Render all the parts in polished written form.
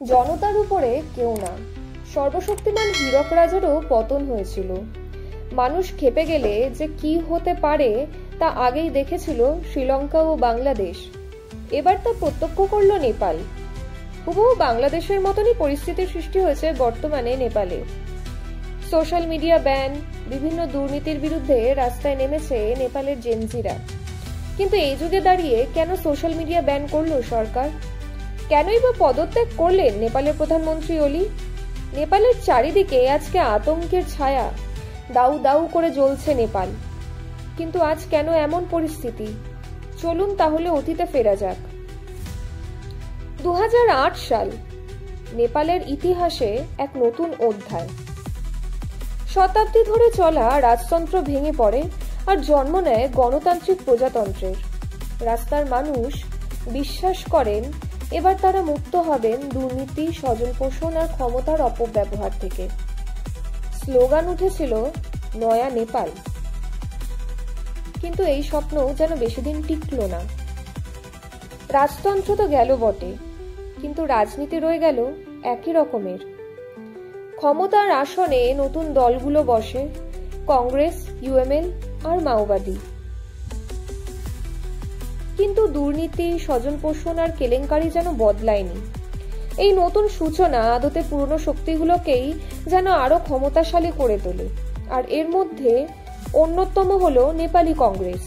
জনতার উপরে কেউ না, সর্বশক্তিমান হীরক রাজারও পতন হয়েছিল। মানুষ খেপে গেলে যে কি হতে পারে তা আগেই দেখেছিল শ্রীলঙ্কা ও বাংলাদেশ। এবার তা প্রত্যক্ষ করল নেপাল। হুবহু বাংলাদেশের মতনই পরিস্থিতির সৃষ্টি হয়েছে বর্তমানে নেপালে। সোশ্যাল মিডিয়া ব্যান, বিভিন্ন দুর্নীতির বিরুদ্ধে রাস্তায় নেমেছে নেপালের জেনজিরা। কিন্তু এই যুগে দাঁড়িয়ে কেন সোশ্যাল মিডিয়া ব্যান করলো সরকার? কেনই বা পদত্যাগ করলেন নেপালের প্রধানমন্ত্রী ওলি? নেপালের চারিদিকে আজকে আতঙ্কের ছায়া, দাউ দাউ করে জ্বলছে নেপাল। কিন্তু আজ কেন এমন পরিস্থিতি? চলুন তাহলে অতীতে ফেরা যাক। 2008 সাল নেপালের ইতিহাসে এক নতুন অধ্যায়। শতাব্দী ধরে চলা রাজতন্ত্র ভেঙে পড়ে আর জন্ম নেয় গণতান্ত্রিক প্রজাতন্ত্রের। রাস্তার মানুষ বিশ্বাস করেন এবার তারা মুক্ত হবেন দুর্নীতি, স্বজনপোষণ আর ক্ষমতার অপব্যবহার থেকে। স্লোগান উঠেছিল নয়া নেপাল। কিন্তু এই স্বপ্ন যেন বেশি দিন টিকল না। রাজতন্ত্র তো গেল বটে, কিন্তু রাজনীতি রয়ে গেল একই রকমের। ক্ষমতার আসনে নতুন দলগুলো বসে, কংগ্রেস, ইউএমএল আর মাওবাদী। কিন্তু দুর্নীতি, স্বজনপোষণ আর কেলেঙ্কারি যেন বদলায়নি। এই নতুন সূচনা আদতে পুরনো শক্তিগুলোকেই যেন আরো ক্ষমতাশালী করে তোলে। আর এর মধ্যে অন্যতম হলো নেপালি কংগ্রেস।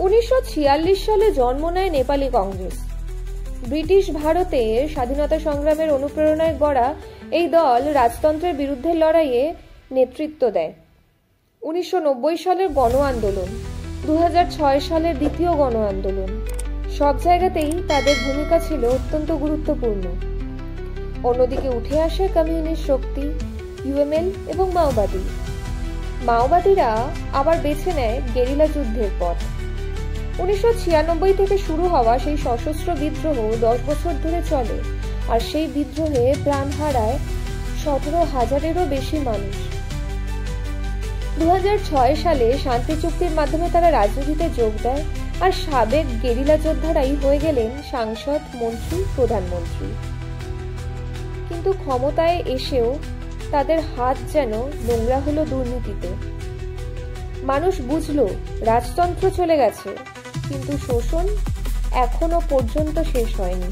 1946 সালে জন্ম নেয় নেপালি কংগ্রেস। ব্রিটিশ ভারতের স্বাধীনতা সংগ্রামের অনুপ্রেরণায় গড়া এই দল রাজতন্ত্রের বিরুদ্ধে লড়াইয়ে নেতৃত্ব দেয়। 1990 সালের গণ আন্দোলন, 2006 সালের দ্বিতীয় গণ আন্দোলন, সব জায়গাতেই তাদের ভূমিকা ছিল অত্যন্ত গুরুত্বপূর্ণ। অন্যদিকে উঠে আসে কমিউনিস্ট শক্তি, ইউএমএল এবং মাওবাদী। মাওবাদীরা আবার বেছে নেয় গেরিলা যুদ্ধের পথ। 1996 থেকে শুরু হওয়া সেই সশস্ত্র বিদ্রোহ 10 বছর ধরে চলে, আর সেই বিদ্রোহে প্রাণ হারায় 17,000-এরও বেশি মানুষ। 2006 সালে শান্তি চুক্তির মাধ্যমে তারা রাজনীতিতে যোগ দেয়, আর সাবেক গেরিলা যোদ্ধারাই হয়ে গেলেন সাংসদ, মন্ত্রী, প্রধানমন্ত্রী। কিন্তু ক্ষমতায় এসেও তাদের হাত যেন নোংরা হলো দুর্নীতিতে। মানুষ বুঝলো রাজতন্ত্র চলে গেছে, কিন্তু শোষণ এখনো পর্যন্ত শেষ হয়নি।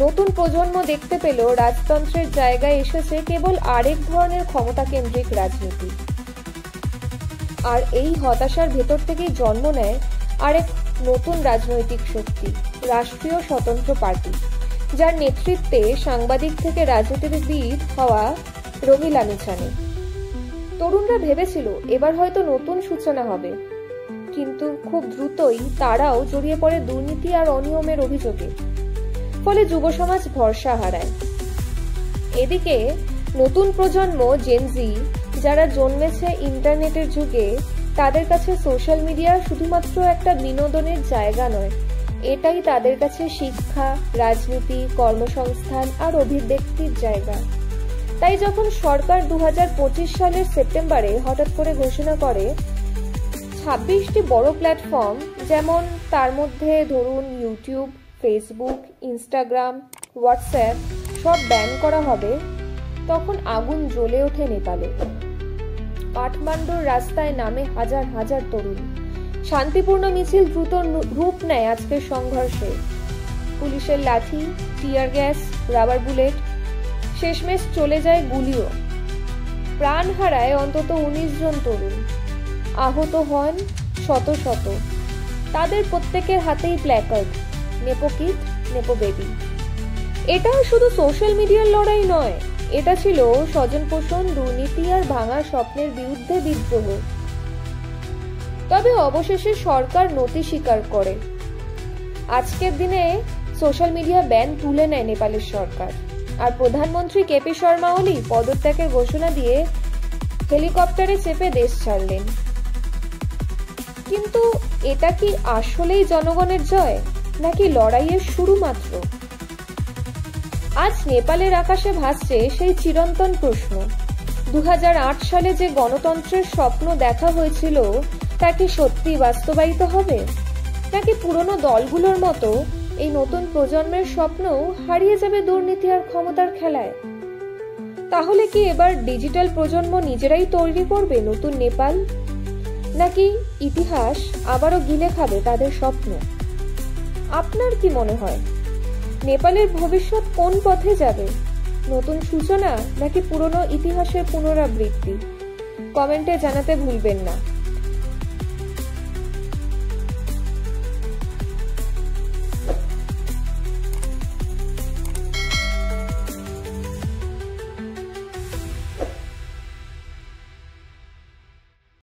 নতুন প্রজন্ম দেখতে পেল রাজতন্ত্রের জায়গায় এসেছে কেবল আরেক ধরনের ক্ষমতা কেন্দ্রিক রাজনীতি। আর এই হতাশার ভেতর থেকেই জন্ম নেয় আরেক নতুন রাজনৈতিক শক্তি, রাষ্ট্রীয় স্বতন্ত্র পার্টি, যার নেতৃত্বে সাংবাদিক থেকে রাজনীতিবিদ হওয়া রমি লামিছানে। তরুণরা ভেবেছিল এবার হয়তো নতুন সূচনা হবে, কিন্তু খুব দ্রুতই তারাও জড়িয়ে পড়ে দুর্নীতি আর অনিয়মের অভিযোগে। ফলে যুব সমাজ ভরসা হারায়। এদিকে নতুন প্রজন্ম জেনজি, যারা জন্মেছে ইন্টারনেটের যুগে, তাদের কাছে সোশ্যাল মিডিয়া শুধুমাত্র একটা বিনোদনের জায়গা নয়, এটাই তাদের কাছে শিক্ষা, রাজনীতি, কর্মসংস্থান আর অভিব্যক্তির জায়গা। তাই যখন সরকার 2025 সালের সেপ্টেম্বরে হঠাৎ করে ঘোষণা করে 26টি বড় প্ল্যাটফর্ম, যেমন তার মধ্যে ধরুন ইউটিউব, ফেসবুক, ইনস্টাগ্রাম, হোয়াটসঅ্যাপ সব ব্যান করা হবে, তখন আগুন জ্বলে ওঠে নেপালে। কাঠমান্ডুর রাস্তায় নামে হাজার হাজার তরুণ। শান্তিপূর্ণ মিছিল দ্রুত রূপ নেয় আজকের সংঘর্ষে। পুলিশের লাঠি, টিয়ার গ্যাস, রাবার বুলেট, শেষমেশ চলে যায় গুলিও। প্রাণ হারায় অন্তত 19 জন তরুণ, আহত হন শত শত। তাদের প্রত্যেকের হাতেই placard, nepo kid, nepo baby. এটাও শুধু সোশ্যাল মিডিয়ার লড়াই নয়, এটা ছিল স্বজনপোষণ, দুর্নীতি আর ভাঙা স্বপ্নের বিরুদ্ধে বিদ্রোহ। তবে অবশেষে সরকার নতি স্বীকার করে। আজকের দিনে সোশ্যাল মিডিয়া ব্যান তুলে নেয় নেপালের সরকার, আর প্রধানমন্ত্রী কেপি শর্মা ওলি পদত্যাগের ঘোষণা দিয়ে হেলিকপ্টারে চেপে দেশ ছাড়লেন। কিন্তু এটা কি আসলেই জনগণের জয়, নাকি লড়াইয়ের শুরু মাত্র? আজ নেপালের আকাশে ভাসছে সেই চিরন্তন প্রশ্ন, 2008 সালে যে গণতন্ত্রের স্বপ্ন দেখা হয়েছিল তা কি সত্যি বাস্তবায়িত হবে, নাকি পুরনো দলগুলোর মতো এই নতুন প্রজন্মের স্বপ্নও হারিয়ে যাবে দুর্নীতি আর ক্ষমতার খেলায়। তাহলে কি এবার ডিজিটাল প্রজন্ম নিজেরাই তৈরি করবে নতুন নেপাল, নাকি ইতিহাস আবারও গিলে খাবে তাদের স্বপ্ন? আপনার কি মনে হয়, নেপালের ভবিষ্যৎ কোন পথে যাবে? নতুন সূচনা নাকি পুরনো ইতিহাসের পুনরাবৃত্তি? কমেন্টে জানাতে ভুলবেন না।